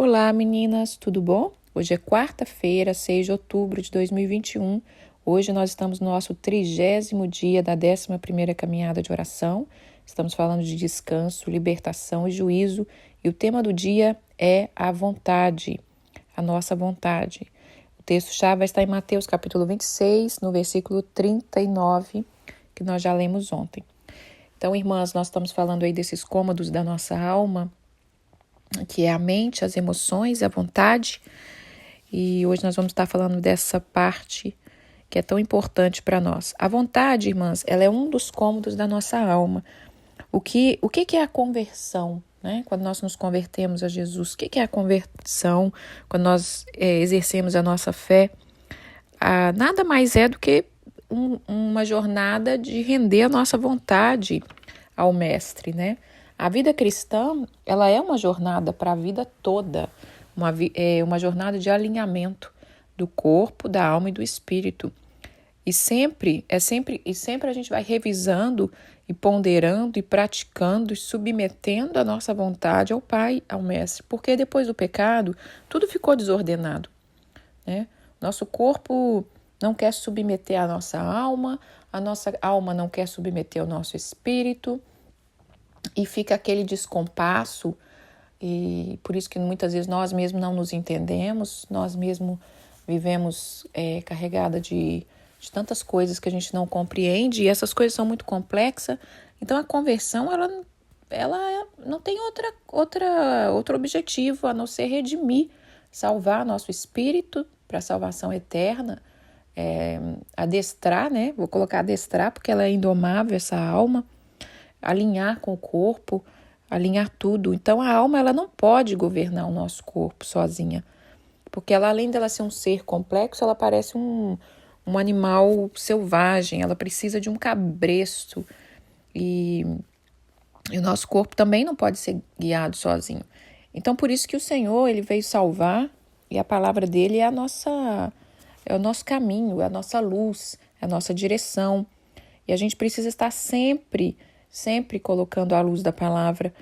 Olá, meninas, tudo bom? Hoje é quarta-feira, 6 de outubro de 2021. Hoje nós estamos no nosso 30º dia da 11ª caminhada de oração. Estamos falando de descanso, libertação e juízo. E o tema do dia é a vontade, a nossa vontade. O texto-chave vai estar em Mateus capítulo 26, no versículo 39, que nós já lemos ontem. Então, irmãs, nós estamos falando aí desses cômodos da nossa alma, que é a mente, as emoções, a vontade. E hoje nós vamos estar falando dessa parte que é tão importante para nós. A vontade, irmãs, ela é um dos cômodos da nossa alma. O que é a conversão, né? Quando nós nos convertemos a Jesus, o que é a conversão? Quando nós exercemos a nossa fé, nada mais é do que uma jornada de render a nossa vontade ao Mestre, né? A vida cristã, ela é uma jornada para a vida toda, uma jornada de alinhamento do corpo, da alma e do espírito. E sempre a gente vai revisando e ponderando e praticando e submetendo a nossa vontade ao Pai, ao Mestre, porque depois do pecado, tudo ficou desordenado, né? Nosso corpo não quer submeter a nossa alma não quer submeter o nosso espírito, e fica aquele descompasso, e por isso que muitas vezes nós mesmos não nos entendemos, nós mesmos vivemos carregada de tantas coisas que a gente não compreende, e essas coisas são muito complexas. Então a conversão, ela não tem outro objetivo a não ser redimir, salvar nosso espírito para a salvação eterna, adestrar, né? Vou colocar adestrar porque ela é indomável, essa alma, alinhar com o corpo, alinhar tudo. Então a alma, ela não pode governar o nosso corpo sozinha, porque ela, além dela ser um ser complexo, ela parece um animal selvagem, ela precisa de um cabresto, e o nosso corpo também não pode ser guiado sozinho. Então por isso que o Senhor, ele veio salvar, e a palavra dele é o nosso caminho, é a nossa luz, é a nossa direção, e a gente precisa estar sempre colocando à luz da palavra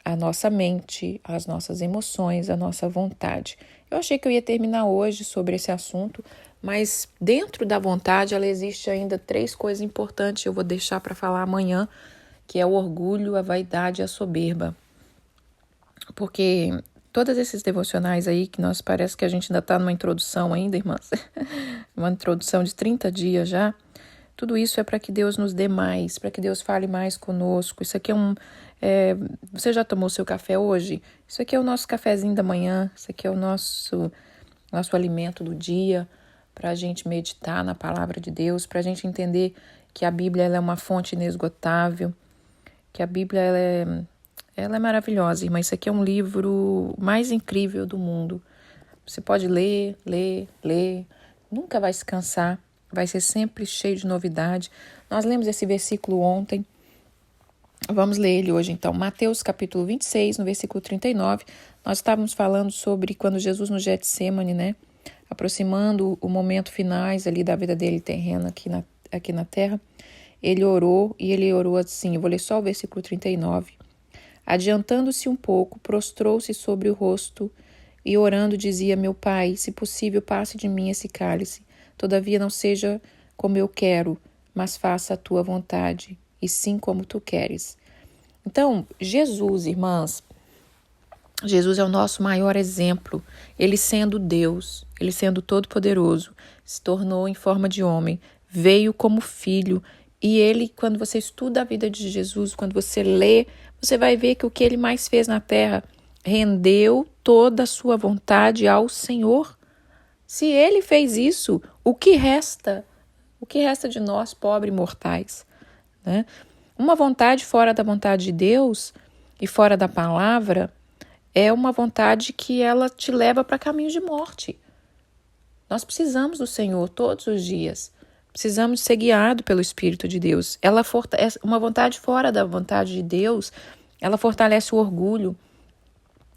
a nossa mente, as nossas emoções, a nossa vontade. Eu achei que eu ia terminar hoje sobre esse assunto, mas dentro da vontade ela existe ainda 3 coisas importantes, eu vou deixar para falar amanhã, que é o orgulho, a vaidade e a soberba. Porque todos esses devocionais aí, que nós parece que a gente ainda está numa introdução ainda, irmãs, uma introdução de 30 dias já, tudo isso é para que Deus nos dê mais, para que Deus fale mais conosco. Isso aqui você já tomou seu café hoje? Isso aqui é o nosso cafezinho da manhã, isso aqui é o nosso alimento do dia, para a gente meditar na palavra de Deus, para a gente entender que a Bíblia, ela é uma fonte inesgotável, que a Bíblia ela é maravilhosa, irmã. Isso aqui é um livro mais incrível do mundo. Você pode ler, nunca vai se cansar. Vai ser sempre cheio de novidade. Nós lemos esse versículo ontem. Vamos ler ele hoje, então. Mateus capítulo 26, no versículo 39. Nós estávamos falando sobre quando Jesus no Getsêmani, né? Aproximando o momento finais ali da vida dele terrena aqui na terra. Ele orou assim. Eu vou ler só o versículo 39. Adiantando-se um pouco, prostrou-se sobre o rosto e orando dizia: Meu Pai, se possível, passe de mim esse cálice. Todavia não seja como eu quero, mas faça a tua vontade, e sim como tu queres. Então, Jesus, irmãs, Jesus é o nosso maior exemplo. Ele sendo Deus, ele sendo todo-poderoso, se tornou em forma de homem, veio como filho. E ele, quando você estuda a vida de Jesus, quando você lê, você vai ver que o que ele mais fez na terra, rendeu toda a sua vontade ao Senhor. Se ele fez isso, o que resta? O que resta de nós, pobres mortais, né? Uma vontade fora da vontade de Deus e fora da palavra é uma vontade que ela te leva para caminhos de morte. Nós precisamos do Senhor todos os dias. Precisamos ser guiados pelo Espírito de Deus. Uma vontade fora da vontade de Deus, ela fortalece o orgulho.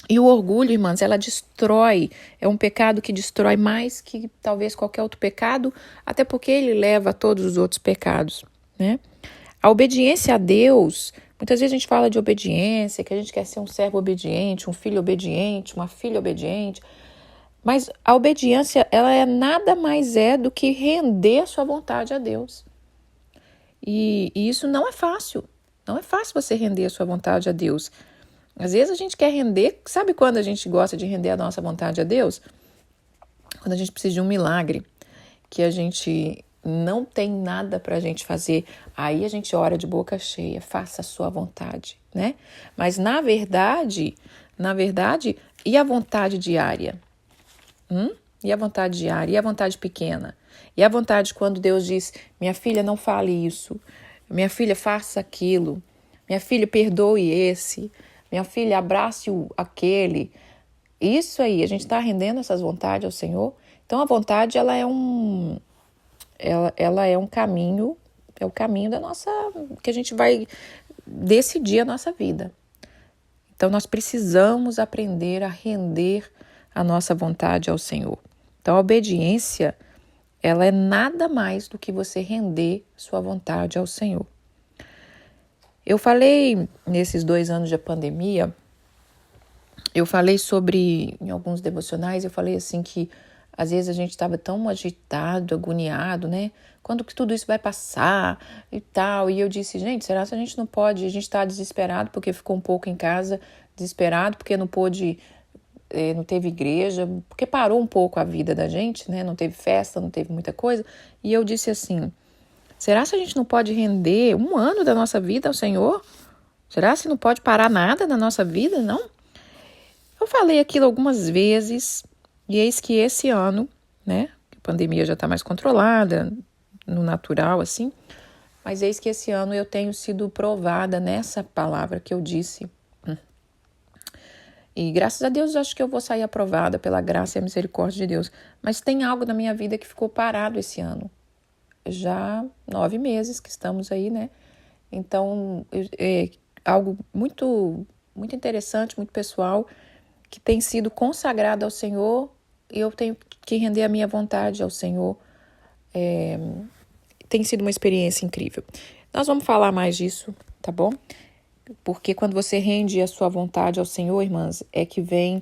E o orgulho, irmãs, ela destrói, é um pecado que destrói mais que talvez qualquer outro pecado, até porque ele leva a todos os outros pecados, né? A obediência a Deus, Muitas vezes a gente fala de obediência, que a gente quer ser um servo obediente, um filho obediente, uma filha obediente. Mas a obediência, ela nada mais do que render a sua vontade a Deus. E isso não é fácil. Não é fácil você render a sua vontade a Deus. Às vezes a gente quer render, sabe quando a gente gosta de render a nossa vontade a Deus? Quando a gente precisa de um milagre, que a gente não tem nada para a gente fazer, aí a gente ora de boca cheia, faça a sua vontade, né? Mas na verdade, e a vontade diária? E a vontade diária? E a vontade pequena? E a vontade quando Deus diz, minha filha, não fale isso, minha filha, faça aquilo, minha filha, perdoe esse, minha filha, abrace aquele. Isso aí, a gente está rendendo essas vontades ao Senhor. Então a vontade, ela é um caminho, é o caminho da nossa, que a gente vai decidir a nossa vida. Então nós precisamos aprender a render a nossa vontade ao Senhor. Então a obediência, ela é nada mais do que você render sua vontade ao Senhor. Eu falei nesses 2 anos de pandemia, eu falei sobre, em alguns devocionais, eu falei assim que às vezes a gente estava tão agitado, agoniado, né? Quando que tudo isso vai passar e tal? E eu disse, gente, será que a gente não pode? A gente está desesperado porque ficou um pouco em casa, desesperado porque não pôde, não teve igreja, porque parou um pouco a vida da gente, né? Não teve festa, não teve muita coisa. E eu disse assim, será que a gente não pode render 1 ano da nossa vida ao Senhor? Será que não pode parar nada na nossa vida, não? Eu falei aquilo algumas vezes e eis que esse ano, né, a pandemia já está mais controlada, no natural assim, mas eis que esse ano eu tenho sido provada nessa palavra que eu disse. E graças a Deus eu acho que eu vou sair aprovada pela graça e a misericórdia de Deus. Mas tem algo na minha vida que ficou parado esse ano. Já 9 meses que estamos aí, né? Então, é algo muito, muito interessante, muito pessoal, que tem sido consagrado ao Senhor, e eu tenho que render a minha vontade ao Senhor. Tem sido uma experiência incrível. Nós vamos falar mais disso, tá bom? Porque quando você rende a sua vontade ao Senhor, irmãs, é que vem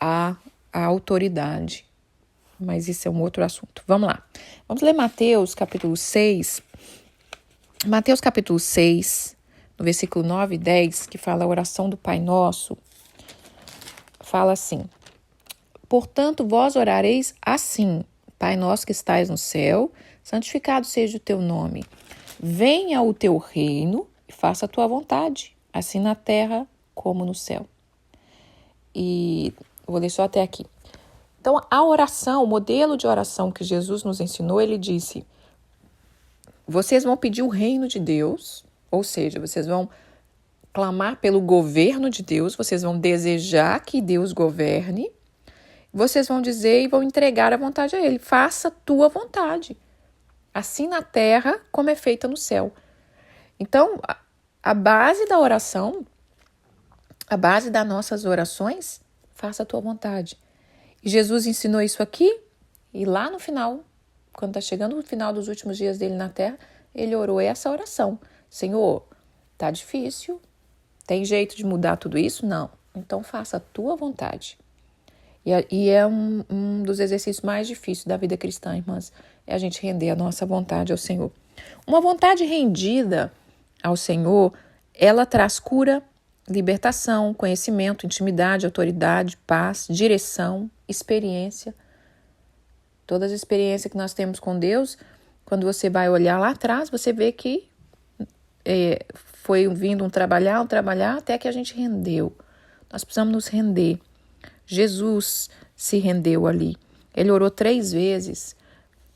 a autoridade. Mas isso é um outro assunto. Vamos lá. Vamos ler Mateus capítulo 6. Mateus capítulo 6, no versículo 9 e 10, que fala a oração do Pai Nosso. Fala assim, portanto, vós orareis assim, Pai nosso que estais no céu, santificado seja o teu nome. Venha o teu reino e faça a tua vontade, assim na terra como no céu. E vou ler só até aqui. Então, a oração, o modelo de oração que Jesus nos ensinou, ele disse, vocês vão pedir o reino de Deus, ou seja, vocês vão clamar pelo governo de Deus, vocês vão desejar que Deus governe, vocês vão dizer e vão entregar a vontade a Ele. Faça a tua vontade, assim na terra como é feita no céu. Então, a base da oração, a base das nossas orações, faça a tua vontade. E Jesus ensinou isso aqui, e lá no final, quando está chegando o final dos últimos dias dele na terra, ele orou essa oração. Senhor, tá difícil, tem jeito de mudar tudo isso? Não. Então faça a tua vontade. E é um dos exercícios mais difíceis da vida cristã, irmãs, é a gente render a nossa vontade ao Senhor. Uma vontade rendida ao Senhor, ela traz cura, libertação, conhecimento, intimidade, autoridade, paz, direção, experiência. Todas as experiências que nós temos com Deus, quando você vai olhar lá atrás, você vê que foi vindo um trabalhar, até que a gente rendeu. Nós precisamos nos render. Jesus se rendeu ali. Ele orou 3 vezes,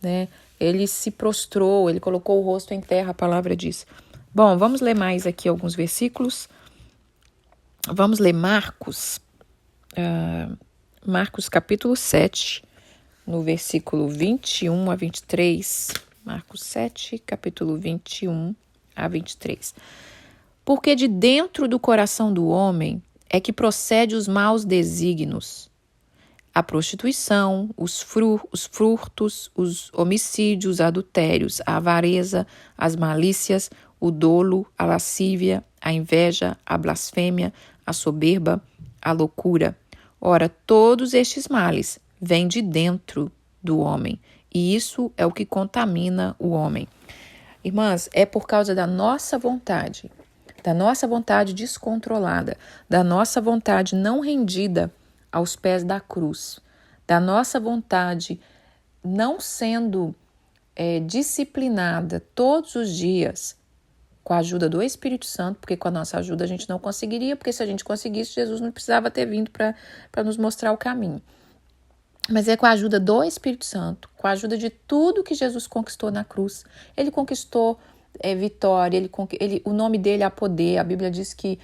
né? Ele se prostrou, ele colocou o rosto em terra, a palavra diz. Bom, vamos ler mais aqui alguns versículos. Vamos ler Marcos, Marcos capítulo 7, no versículo 21 a 23. Marcos 7, capítulo 21 a 23. Porque de dentro do coração do homem é que procede os maus desígnios, a prostituição, os furtos, os homicídios, os adultérios, a avareza, as malícias, o dolo, a lascívia, a inveja, a blasfêmia, a soberba, a loucura. Ora, todos estes males vêm de dentro do homem, e isso é o que contamina o homem. Irmãs, é por causa da nossa vontade descontrolada, da nossa vontade não rendida aos pés da cruz, da nossa vontade não sendo disciplinada todos os dias com a ajuda do Espírito Santo, porque com a nossa ajuda a gente não conseguiria, porque se a gente conseguisse, Jesus não precisava ter vindo para nos mostrar o caminho. Mas é com a ajuda do Espírito Santo, com a ajuda de tudo que Jesus conquistou na cruz. Ele conquistou vitória, o nome dele há poder. A Bíblia diz que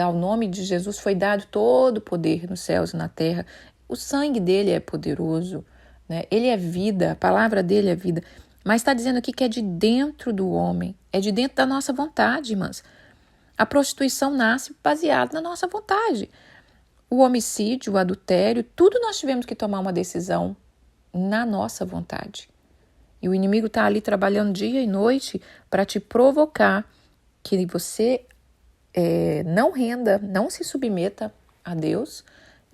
ao nome de Jesus foi dado todo o poder nos céus e na terra. O sangue dele é poderoso, né? Ele é vida, a palavra dele é vida. Mas está dizendo aqui que é de dentro do homem, é de dentro da nossa vontade, irmãs. A prostituição nasce baseada na nossa vontade. O homicídio, o adultério, tudo nós tivemos que tomar uma decisão na nossa vontade. E o inimigo está ali trabalhando dia e noite para te provocar que você não renda, não se submeta a Deus,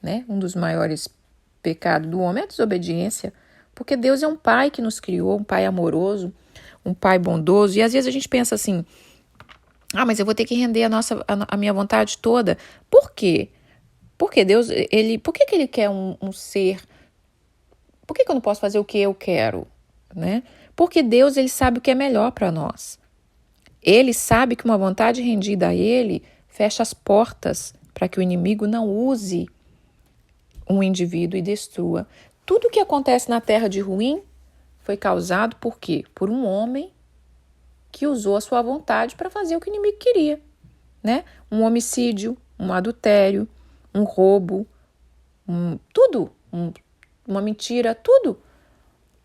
né? Um dos maiores pecados do homem é a desobediência, porque Deus é um pai que nos criou, um pai amoroso, um pai bondoso, e às vezes a gente pensa assim, mas eu vou ter que render a minha vontade toda. Por quê? Porque Deus, por que ele quer um ser? Por que eu não posso fazer o que eu quero? Né? Porque Deus, ele sabe o que é melhor para nós. Ele sabe que uma vontade rendida a ele fecha as portas para que o inimigo não use um indivíduo e destrua. Tudo o que acontece na terra de ruim foi causado por quê? Por um homem que usou a sua vontade para fazer o que o inimigo queria. Né? Um homicídio, um adultério, um roubo, tudo, uma mentira, tudo.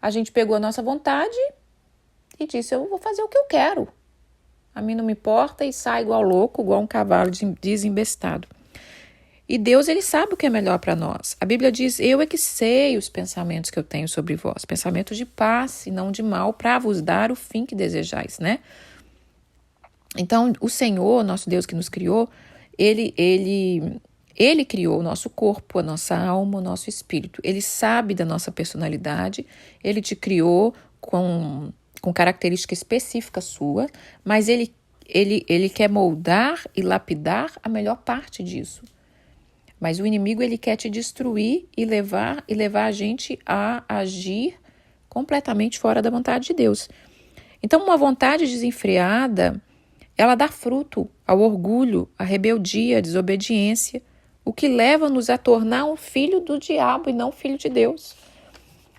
A gente pegou a nossa vontade e disse, eu vou fazer o que eu quero. A mim não me importa e sai igual louco, igual um cavalo desembestado. E Deus, ele sabe o que é melhor para nós. A Bíblia diz, eu é que sei os pensamentos que eu tenho sobre vós, pensamentos de paz e não de mal, para vos dar o fim que desejais, né? Então, o Senhor, nosso Deus que nos criou, Ele criou o nosso corpo, a nossa alma, o nosso espírito. Ele sabe da nossa personalidade, ele te criou com característica específica sua, mas ele quer moldar e lapidar a melhor parte disso. Mas o inimigo, ele quer te destruir e levar a gente a agir completamente fora da vontade de Deus. Então, uma vontade desenfreada, ela dá fruto ao orgulho, à rebeldia, à desobediência, o que leva-nos a tornar um filho do diabo e não um filho de Deus.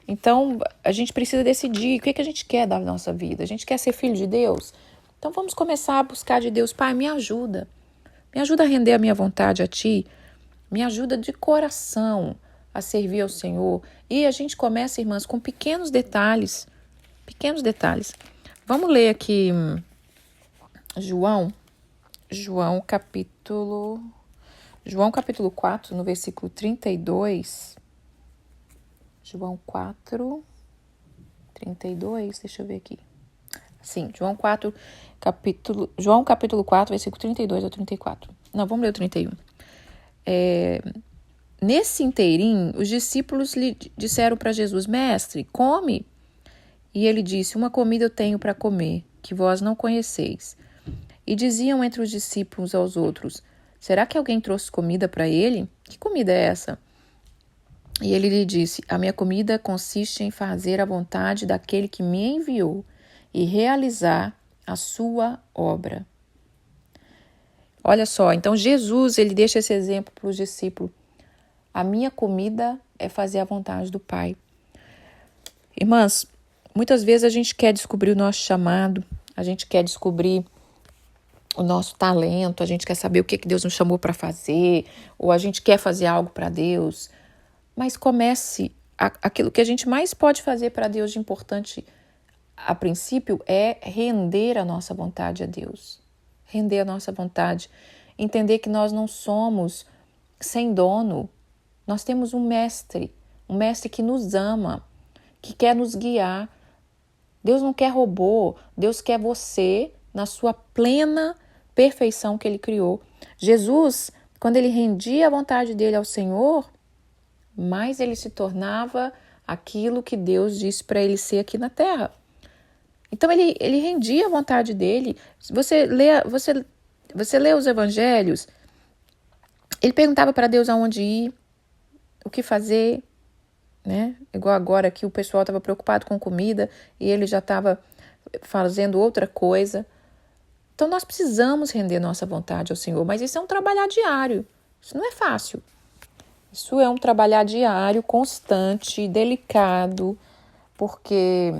Então, a gente precisa decidir o que a gente quer da nossa vida. A gente quer ser filho de Deus? Então, vamos começar a buscar de Deus. Pai, me ajuda. Me ajuda a render a minha vontade a Ti. Me ajuda de coração a servir ao Senhor. E a gente começa, irmãs, com pequenos detalhes. Pequenos detalhes. Vamos ler aqui João capítulo 4, no versículo 32. João 4, 32, deixa eu ver aqui. Sim, João capítulo 4, versículo 32 ao 34. Não, vamos ler o 31. Nesse inteirinho, os discípulos lhe disseram para Jesus, mestre, come. E ele disse, uma comida eu tenho para comer, que vós não conheceis. E diziam entre os discípulos aos outros, será que alguém trouxe comida para ele? Que comida é essa? E ele lhe disse, a minha comida consiste em fazer a vontade daquele que me enviou e realizar a sua obra. Olha só, então Jesus, ele deixa esse exemplo para os discípulos. A minha comida é fazer a vontade do Pai. Irmãs, muitas vezes a gente quer descobrir o nosso chamado, a gente quer descobrir o nosso talento, a gente quer saber o que Deus nos chamou para fazer, ou a gente quer fazer algo para Deus. Mas comece, aquilo que a gente mais pode fazer para Deus de importante, a princípio, é render a nossa vontade a Deus. Render a nossa vontade. Entender que nós não somos sem dono. Nós temos um mestre que nos ama, que quer nos guiar. Deus não quer robô, Deus quer você na sua plena perfeição que ele criou. Jesus, quando ele rendia a vontade dele ao Senhor, mais ele se tornava aquilo que Deus disse para ele ser aqui na terra. Então ele rendia a vontade dele. Você lê os evangelhos, ele perguntava para Deus aonde ir, o que fazer, né? Igual agora que o pessoal estava preocupado com comida e ele já estava fazendo outra coisa. Então nós precisamos render nossa vontade ao Senhor, mas isso é um trabalhar diário. Isso não é fácil. Isso é um trabalhar diário, constante, delicado, porque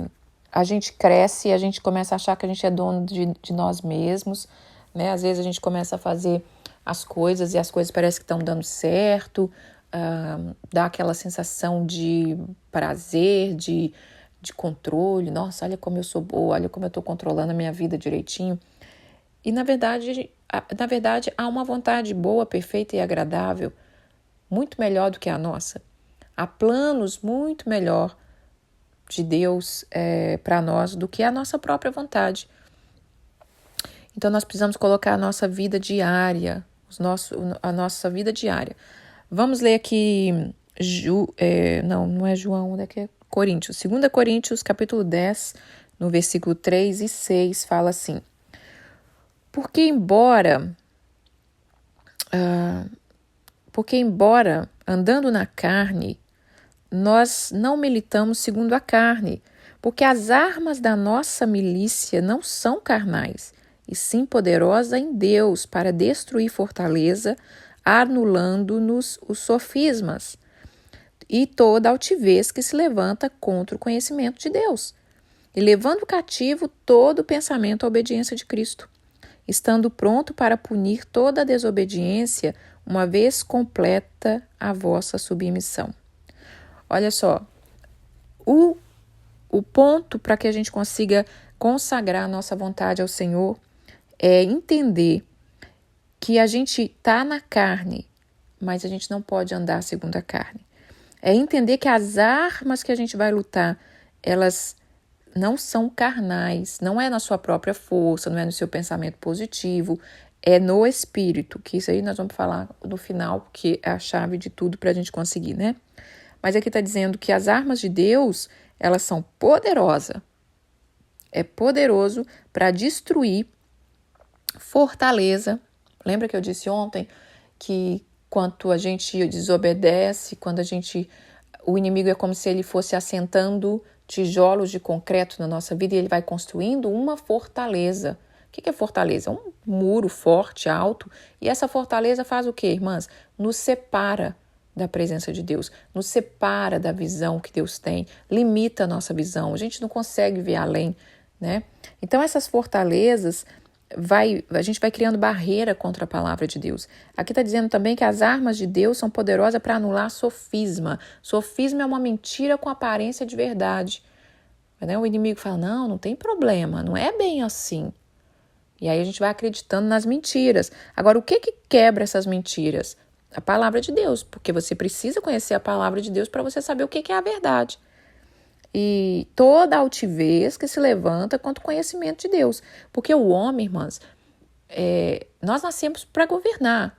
a gente cresce e a gente começa a achar que a gente é dono de nós mesmos, né? Às vezes a gente começa a fazer as coisas e as coisas parecem que estão dando certo, dá aquela sensação de prazer, de controle. Nossa, olha como eu sou boa, olha como eu estou controlando a minha vida direitinho. E na verdade há uma vontade boa, perfeita e agradável, muito melhor do que a nossa. Há planos muito melhor de Deus para nós do que a nossa própria vontade. Então nós precisamos colocar a nossa vida diária, a nossa vida diária. Vamos ler aqui, não é João, onde é que é? Coríntios. 2 Coríntios, capítulo 10, no versículo 3 e 6, fala assim: Porque embora andando na carne, nós não militamos segundo a carne, porque as armas da nossa milícia não são carnais, e sim poderosa em Deus para destruir fortaleza, anulando-nos os sofismas e toda altivez que se levanta contra o conhecimento de Deus, e levando cativo todo o pensamento à obediência de Cristo, estando pronto para punir toda a desobediência, uma vez completa a vossa submissão. Olha só, o ponto para que a gente consiga consagrar a nossa vontade ao Senhor é entender que a gente está na carne, mas a gente não pode andar segundo a carne. É entender que as armas que a gente vai lutar, elas não são carnais, não é na sua própria força, não é no seu pensamento positivo, é no Espírito, que isso aí nós vamos falar no final, que é a chave de tudo para a gente conseguir, né? Mas aqui está dizendo que as armas de Deus, elas são poderosas. É poderoso para destruir fortaleza. Lembra que eu disse ontem que quando a gente desobedece, o inimigo é como se ele fosse assentando tijolos de concreto na nossa vida e ele vai construindo uma fortaleza. O que é fortaleza? Um muro forte, alto. E essa fortaleza faz o quê, irmãs? Nos separa da presença de Deus, nos separa da visão que Deus tem, limita a nossa visão, a gente não consegue ver além, né? Então essas fortalezas, a gente vai criando barreira contra a palavra de Deus. Aqui está dizendo também que as armas de Deus são poderosas para anular sofisma. Sofisma é uma mentira com aparência de verdade. Né? O inimigo fala, não tem problema, não é bem assim. E aí a gente vai acreditando nas mentiras. Agora, o que quebra essas mentiras? A palavra de Deus, porque você precisa conhecer a palavra de Deus para você saber o que é a verdade. E toda altivez que se levanta contra o conhecimento de Deus. Porque o homem, irmãs, nós nascemos para governar.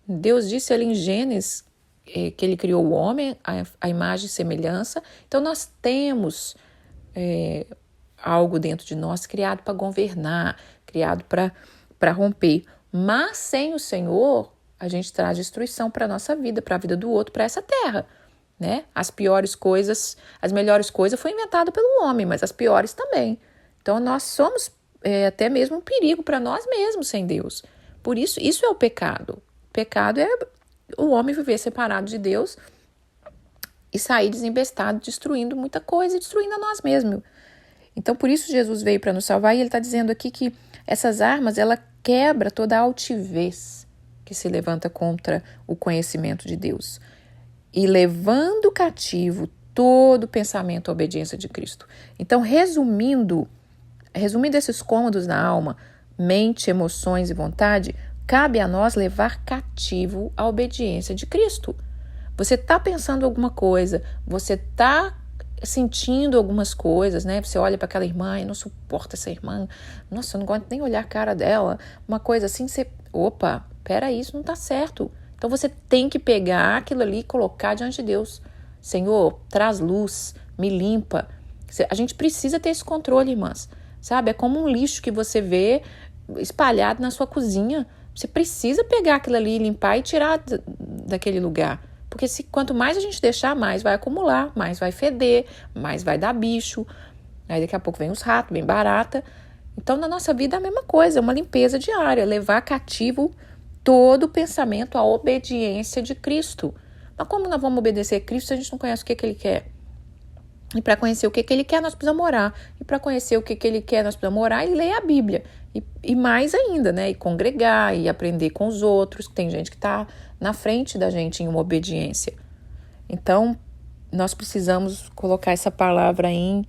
Deus disse ali em Gênesis que ele criou o homem, a imagem e semelhança. Então nós temos algo dentro de nós criado para governar, criado para romper. Mas sem o Senhor, a gente traz destruição para a nossa vida, para a vida do outro, para essa terra. Né? As melhores coisas foram inventadas pelo homem, mas as piores também. Então nós somos até mesmo um perigo para nós mesmos sem Deus. Por isso é o pecado. O pecado é o homem viver separado de Deus e sair desembestado, destruindo muita coisa e destruindo a nós mesmos. Então por isso Jesus veio para nos salvar e ele está dizendo aqui que essas armas, ela quebra toda a altivez que se levanta contra o conhecimento de Deus. E levando cativo todo o pensamento à obediência de Cristo. Então, resumindo esses cômodos na alma, mente, emoções e vontade, cabe a nós levar cativo a obediência de Cristo. Você está pensando alguma coisa, você está sentindo algumas coisas, né? Você olha para aquela irmã e não suporta essa irmã. Nossa, eu não gosto nem olhar a cara dela. Uma coisa assim, você... Opa, peraí, isso não tá certo. Então você tem que pegar aquilo ali e colocar diante de Deus. Senhor, traz luz, me limpa. A gente precisa ter esse controle, irmãs. Sabe? É como um lixo que você vê espalhado na sua cozinha. Você precisa pegar aquilo ali, limpar e tirar daquele lugar. Porque quanto mais a gente deixar, mais vai acumular, mais vai feder, mais vai dar bicho. Aí daqui a pouco vem os ratos, vem barata. Então na nossa vida é a mesma coisa, é uma limpeza diária, levar cativo todo o pensamento à obediência de Cristo. Mas como nós vamos obedecer a Cristo se a gente não conhece o que Ele quer? E para conhecer o que Ele quer, nós precisamos orar. E para conhecer o que Ele quer, nós precisamos orar e ler a Bíblia. E mais ainda, né? E congregar e aprender com os outros. Tem gente que está na frente da gente em uma obediência. Então, nós precisamos colocar essa palavra em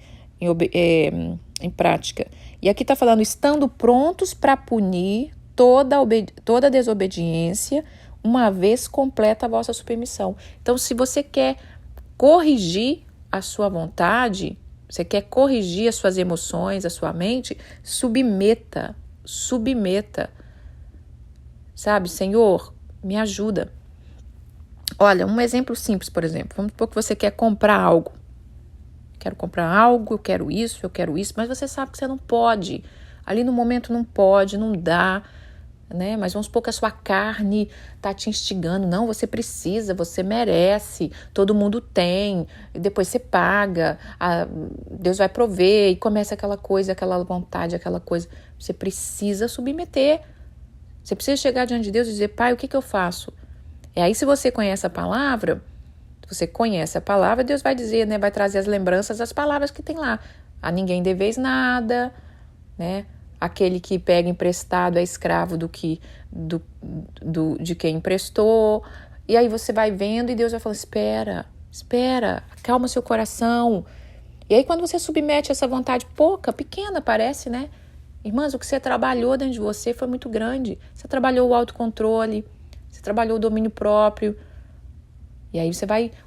prática. E aqui está falando, estando prontos para punir toda desobediência, uma vez completa a vossa submissão. Então, se você quer corrigir a sua vontade, você quer corrigir as suas emoções, a sua mente, submeta. Sabe, Senhor, me ajuda. Olha, um exemplo simples, por exemplo. Vamos supor que você quer comprar algo. Quero comprar algo, eu quero isso, mas você sabe que você não pode. Ali no momento não pode, não dá, né? Mas vamos supor que a sua carne está te instigando. Não, você precisa, você merece, todo mundo tem, e depois você paga, Deus vai prover, e começa aquela coisa, aquela vontade, aquela coisa. Você precisa submeter. Você precisa chegar diante de Deus e dizer, Pai, o que eu faço? E aí, se você conhece a palavra, Deus vai dizer, né? Vai trazer as lembranças das palavras que tem lá. A ninguém deveis nada, né? Aquele que pega emprestado é escravo de quem emprestou. E aí você vai vendo e Deus vai falando, espera, acalma seu coração. E aí quando você submete essa vontade pequena parece, né? Irmãs, o que você trabalhou dentro de você foi muito grande. Você trabalhou o autocontrole, você trabalhou o domínio próprio. E aí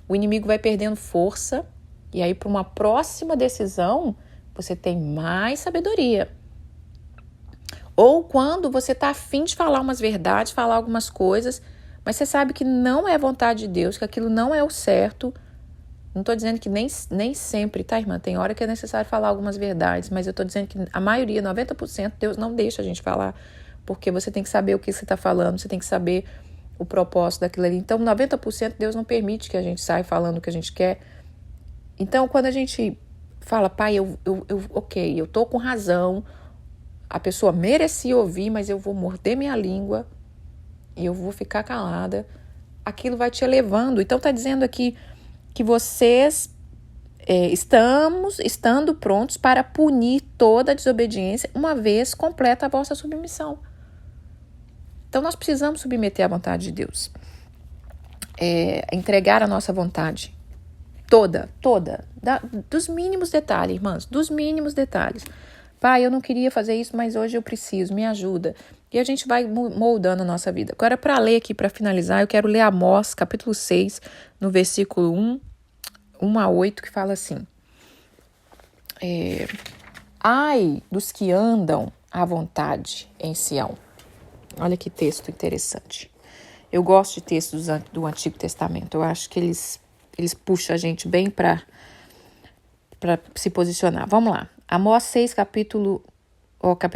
o inimigo vai perdendo força. E aí para uma próxima decisão, você tem mais sabedoria. Ou quando você está afim de falar umas verdades, falar algumas coisas, mas você sabe que não é a vontade de Deus, que aquilo não é o certo. Não estou dizendo que nem sempre, tá, irmã? Tem hora que é necessário falar algumas verdades, mas eu estou dizendo que a maioria, 90%, Deus não deixa a gente falar, porque você tem que saber o que você está falando, você tem que saber o propósito daquilo ali. Então, 90% Deus não permite que a gente saia falando o que a gente quer. Então, quando a gente fala, Pai, ok, eu estou com razão, a pessoa merecia ouvir, mas eu vou morder minha língua e eu vou ficar calada, aquilo vai te elevando. Então, está dizendo aqui que vocês estando prontos para punir toda a desobediência, uma vez completa a vossa submissão. Então, nós precisamos submeter à vontade de Deus. Entregar a nossa vontade. Toda. Dos mínimos detalhes, irmãs. Dos mínimos detalhes. Pai, eu não queria fazer isso, mas hoje eu preciso. Me ajuda. E a gente vai moldando a nossa vida. Agora, para ler aqui, para finalizar, eu quero ler Amós, capítulo 6, no versículo 1 a 8, que fala assim. Ai dos que andam à vontade em Sião. Olha que texto interessante. Eu gosto de textos do Antigo Testamento. Eu acho que eles puxam a gente bem para se posicionar. Vamos lá. Amós 6, capítulo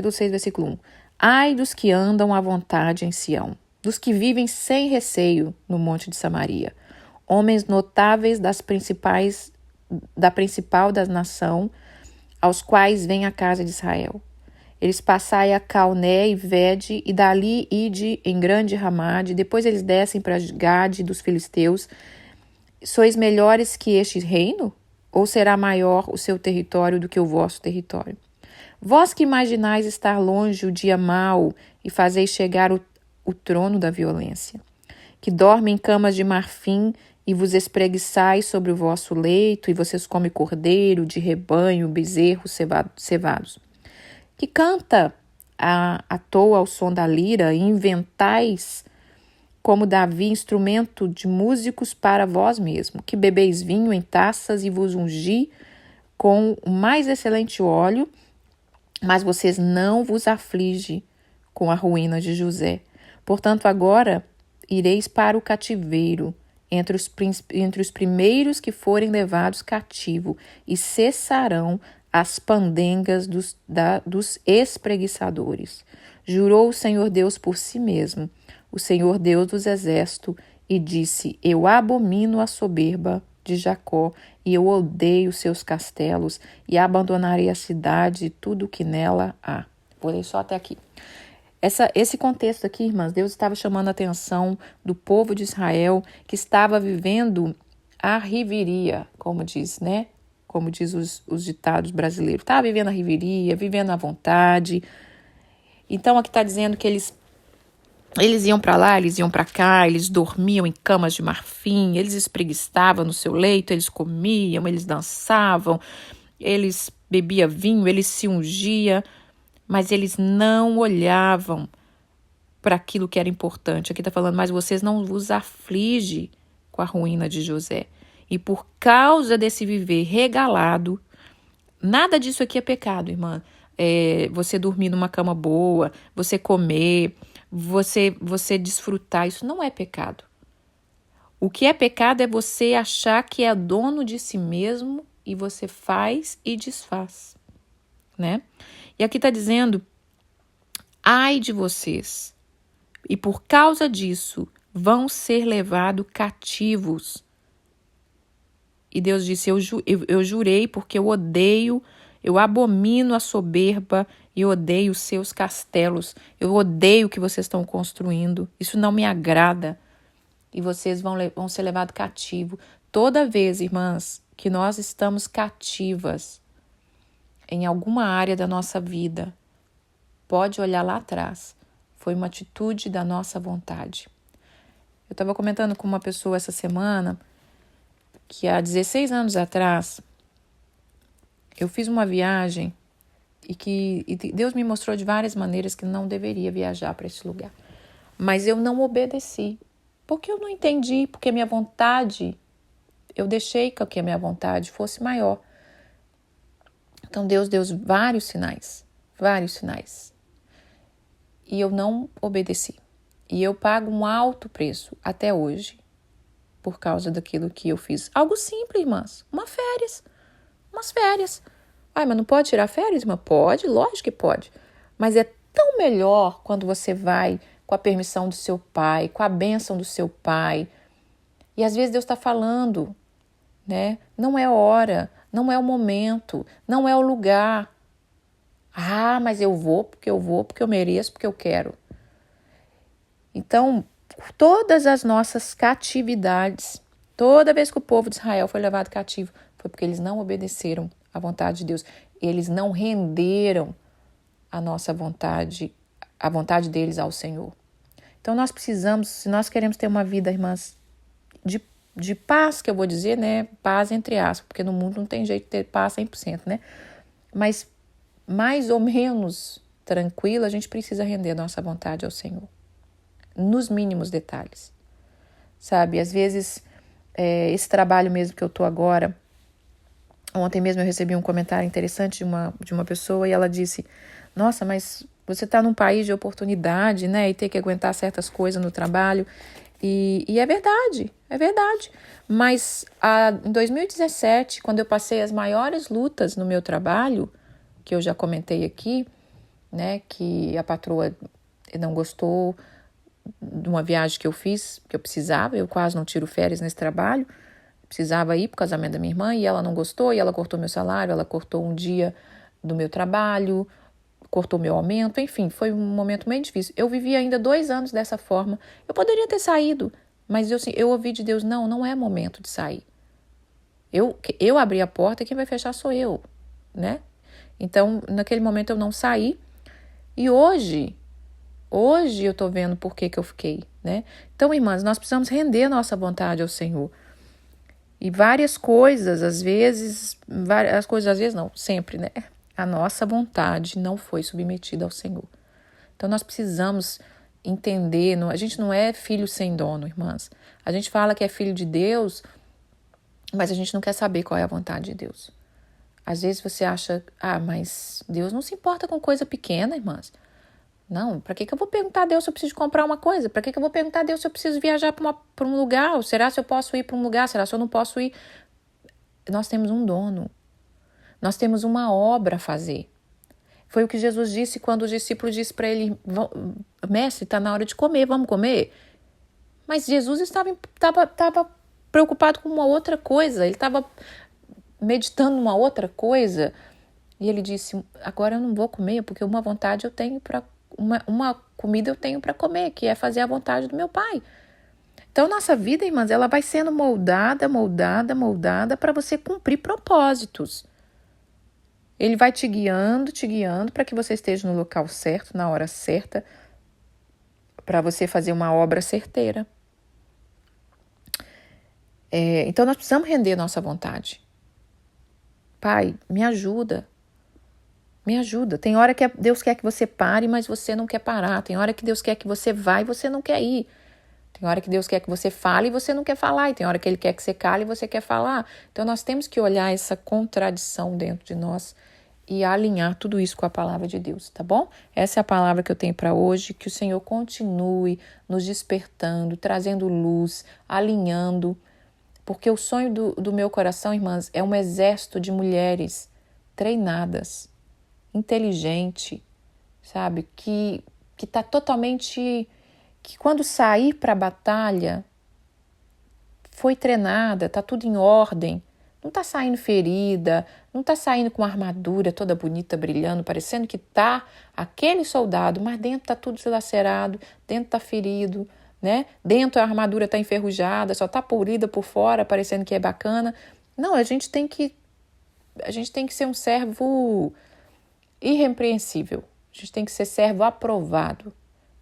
6, versículo 1. Ai dos que andam à vontade em Sião, dos que vivem sem receio no monte de Samaria, homens notáveis da principal das nações, aos quais vem a casa de Israel. Eles passai a Calné e Vede, e dali ide em grande Ramade, depois eles descem para Gade dos filisteus. Sois melhores que este reino? Ou será maior o seu território do que o vosso território? Vós que imaginais estar longe o dia mau e fazeis chegar o trono da violência, que dorme em camas de marfim e vos espreguiçais sobre o vosso leito, e vocês comem cordeiro de rebanho, bezerros cevados, que canta à toa ao som da lira, e inventais como Davi, instrumento de músicos para vós mesmo, que bebeis vinho em taças e vos ungi com o mais excelente óleo, mas vocês não vos aflige com a ruína de José. Portanto, agora ireis para o cativeiro, entre os primeiros que forem levados cativo, e cessarão as pandengas dos espreguiçadores. Jurou o Senhor Deus por si mesmo, o Senhor Deus dos exércitos, e disse: eu abomino a soberba de Jacó, e eu odeio seus castelos, e abandonarei a cidade e tudo o que nela há. Vou ler só até aqui. Esse contexto aqui, irmãs, Deus estava chamando a atenção do povo de Israel que estava vivendo a riveria, como diz, né? Como diz os ditados brasileiros. Estava vivendo a riveria, vivendo à vontade. Então, aqui está dizendo que eles iam para lá, eles iam para cá, eles dormiam em camas de marfim, eles espreguiçavam no seu leito, eles comiam, eles dançavam, eles bebiam vinho, eles se ungiam, mas eles não olhavam para aquilo que era importante. Aqui está falando, mas vocês não vos aflige com a ruína de José. E por causa desse viver regalado, nada disso aqui é pecado, irmã. Você dormir numa cama boa, você comer, você desfrutar, isso não é pecado. O que é pecado é você achar que é dono de si mesmo e você faz e desfaz, né? E aqui está dizendo, ai de vocês, e por causa disso vão ser levados cativos. E Deus disse, eu jurei porque eu odeio, eu abomino a soberba e odeio os seus castelos. Eu odeio o que vocês estão construindo. Isso não me agrada. E vocês vão ser levados cativos. Toda vez, irmãs, que nós estamos cativas em alguma área da nossa vida, pode olhar lá atrás. Foi uma atitude da nossa vontade. Eu estava comentando com uma pessoa essa semana que há 16 anos atrás eu fiz uma viagem e Deus me mostrou de várias maneiras que não deveria viajar para esse lugar. Mas eu não obedeci, porque eu não entendi, porque minha vontade, eu deixei que a minha vontade fosse maior. Então Deus deu vários sinais. E eu não obedeci. E eu pago um alto preço até hoje por causa daquilo que eu fiz. Algo simples, irmãs. Umas férias. Ai, mas não pode tirar férias, irmã? Pode, lógico que pode. Mas é tão melhor quando você vai com a permissão do seu pai, com a bênção do seu pai. E às vezes Deus está falando, né? Não é hora, não é o momento, não é o lugar. Ah, mas eu vou, porque eu mereço, porque eu quero. Então, todas as nossas catividades, toda vez que o povo de Israel foi levado cativo, foi porque eles não obedeceram à vontade de Deus. Eles não renderam a nossa vontade, a vontade deles ao Senhor. Então, nós precisamos, se nós queremos ter uma vida, irmãs, de paz, que eu vou dizer, né? Paz entre aspas, porque no mundo não tem jeito de ter paz 100%, né? Mas mais ou menos tranquila, a gente precisa render a nossa vontade ao Senhor. Nos mínimos detalhes. Sabe, às vezes, esse trabalho mesmo que eu tô agora, ontem mesmo eu recebi um comentário interessante de uma pessoa e ela disse, nossa, mas você tá num país de oportunidade, né, e ter que aguentar certas coisas no trabalho, e é verdade. Mas em 2017, quando eu passei as maiores lutas no meu trabalho, que eu já comentei aqui, né, que a patroa não gostou de uma viagem que eu fiz, que eu precisava, eu quase não tiro férias nesse trabalho, precisava ir pro casamento da minha irmã e ela não gostou, e ela cortou meu salário, ela cortou um dia do meu trabalho, cortou meu aumento, enfim, foi um momento bem difícil. Eu vivi ainda 2 anos dessa forma, eu poderia ter saído, mas eu ouvi de Deus, não é momento de sair. Eu abri a porta, quem vai fechar sou eu, né? Então, naquele momento eu não saí, e hoje eu tô vendo por que eu fiquei, né? Então, irmãs, nós precisamos render a nossa vontade ao Senhor. E várias coisas, às vezes não, sempre, né? A nossa vontade não foi submetida ao Senhor. Então, nós precisamos entender, a gente não é filho sem dono, irmãs. A gente fala que é filho de Deus, mas a gente não quer saber qual é a vontade de Deus. Às vezes você acha, mas Deus não se importa com coisa pequena, irmãs. Não, para que eu vou perguntar a Deus se eu preciso comprar uma coisa? Para que eu vou perguntar a Deus se eu preciso viajar para um lugar? Ou será se eu posso ir para um lugar? Será se eu não posso ir? Nós temos um dono. Nós temos uma obra a fazer. Foi o que Jesus disse quando os discípulos disseram para ele, mestre, está na hora de comer, vamos comer? Mas Jesus estava preocupado com uma outra coisa, ele estava meditando uma outra coisa. E ele disse, agora eu não vou comer, porque uma vontade eu tenho para uma comida eu tenho para comer, que é fazer a vontade do meu Pai. Então, nossa vida, irmãs, ela vai sendo moldada para você cumprir propósitos. Ele vai te guiando para que você esteja no local certo, na hora certa, para você fazer uma obra certeira. Então, nós precisamos render nossa vontade. Pai, me ajuda. Me ajuda. Tem hora que Deus quer que você pare, mas você não quer parar. Tem hora que Deus quer que você vá e você não quer ir. Tem hora que Deus quer que você fale e você não quer falar. E tem hora que Ele quer que você cale e você quer falar. Então, nós temos que olhar essa contradição dentro de nós e alinhar tudo isso com a palavra de Deus, tá bom? Essa é a palavra que eu tenho para hoje. Que o Senhor continue nos despertando, trazendo luz, alinhando. Porque o sonho do meu coração, irmãs, é um exército de mulheres treinadas, inteligente, sabe? Que está totalmente... Que quando sair para a batalha, foi treinada, está tudo em ordem. Não está saindo ferida, não está saindo com uma armadura toda bonita, brilhando, parecendo que está aquele soldado, mas dentro está tudo dilacerado, dentro está ferido, né? Dentro a armadura está enferrujada, só está polida por fora, parecendo que é bacana. Não, a gente tem que ser um servo irrepreensível. A gente tem que ser servo aprovado.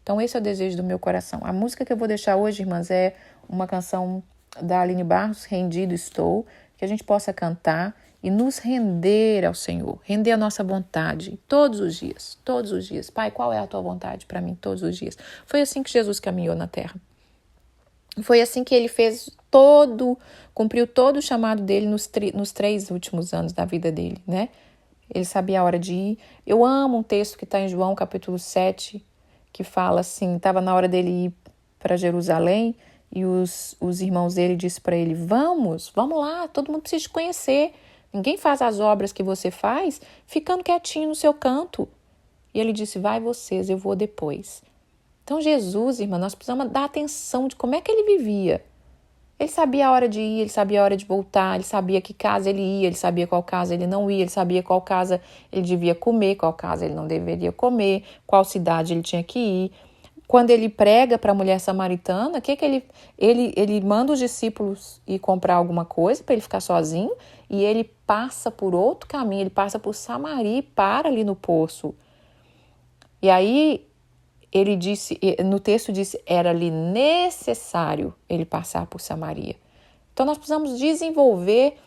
Então, esse é o desejo do meu coração. A música que eu vou deixar hoje, irmãs, é uma canção da Aline Barros, Rendido Estou, que a gente possa cantar e nos render ao Senhor, render a nossa vontade todos os dias, todos os dias. Pai, qual é a tua vontade para mim todos os dias? Foi assim que Jesus caminhou na terra. Foi assim que ele cumpriu todo o chamado dele nos 3 últimos anos da vida dele, né? Ele sabia a hora de ir. Eu amo um texto que está em João, capítulo 7, que fala assim, estava na hora dele ir para Jerusalém e os irmãos dele disseram para ele, vamos lá, todo mundo precisa te conhecer. Ninguém faz as obras que você faz ficando quietinho no seu canto. E ele disse, vai vocês, eu vou depois. Então Jesus, irmã, nós precisamos dar atenção de como é que ele vivia. Ele sabia a hora de ir, ele sabia a hora de voltar, ele sabia que casa ele ia, ele sabia qual casa ele não ia, ele sabia qual casa ele devia comer, qual casa ele não deveria comer, qual cidade ele tinha que ir. Quando ele prega para a mulher samaritana, ele manda os discípulos ir comprar alguma coisa para ele ficar sozinho e ele passa por outro caminho, ele passa por Samaria e para ali no poço. E aí ele disse, no texto disse, era-lhe necessário ele passar por Samaria. Então nós precisamos desenvolver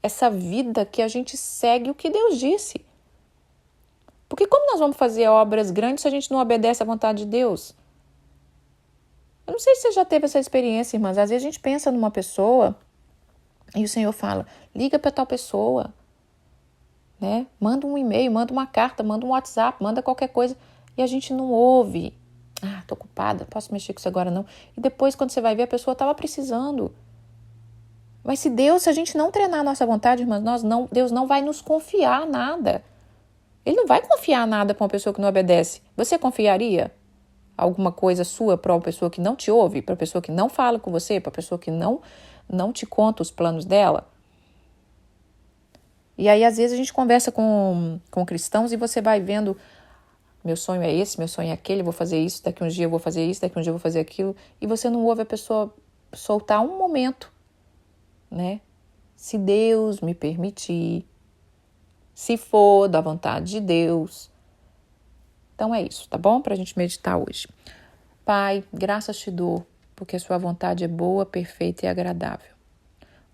essa vida que a gente segue o que Deus disse. Porque como nós vamos fazer obras grandes se a gente não obedece à vontade de Deus? Eu não sei se você já teve essa experiência, irmãs. Às vezes a gente pensa numa pessoa e o Senhor fala, liga para tal pessoa, né? Manda um e-mail, manda uma carta, manda um WhatsApp, manda qualquer coisa. E a gente não ouve. Tô ocupada, posso mexer com isso agora não. E depois, quando você vai ver, a pessoa estava precisando. Mas se a gente não treinar a nossa vontade, irmãs, Deus não vai nos confiar nada. Ele não vai confiar nada para uma pessoa que não obedece. Você confiaria alguma coisa sua para uma pessoa que não te ouve, para uma pessoa que não fala com você, para uma pessoa que não te conta os planos dela? E aí, às vezes, a gente conversa com cristãos e você vai vendo... Meu sonho é esse, meu sonho é aquele, vou fazer isso, daqui um dia eu vou fazer isso, daqui um dia eu vou fazer aquilo. E você não ouve a pessoa soltar um momento, né? Se Deus me permitir, se for da vontade de Deus. Então é isso, tá bom? Pra gente meditar hoje. Pai, graças te dou, porque a sua vontade é boa, perfeita e agradável.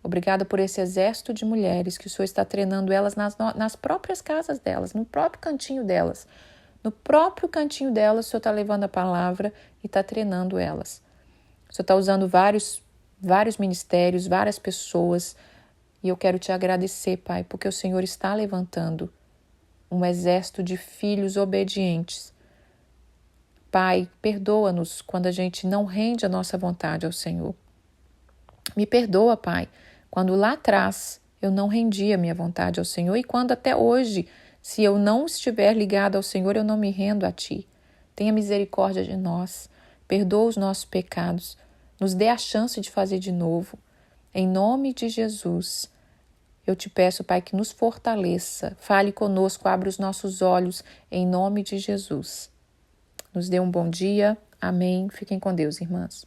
Obrigada por esse exército de mulheres que o Senhor está treinando elas nas próprias casas delas, no próprio cantinho delas, No próprio cantinho delas, o Senhor está levando a palavra e está treinando elas. O Senhor está usando vários ministérios, várias pessoas. E eu quero te agradecer, Pai, porque o Senhor está levantando um exército de filhos obedientes. Pai, perdoa-nos quando a gente não rende a nossa vontade ao Senhor. Me perdoa, Pai, quando lá atrás eu não rendi a minha vontade ao Senhor e quando até hoje, se eu não estiver ligado ao Senhor, eu não me rendo a Ti. Tenha misericórdia de nós, perdoa os nossos pecados, nos dê a chance de fazer de novo. Em nome de Jesus, eu te peço, Pai, que nos fortaleça, fale conosco, abra os nossos olhos, em nome de Jesus. Nos dê um bom dia. Amém. Fiquem com Deus, irmãs.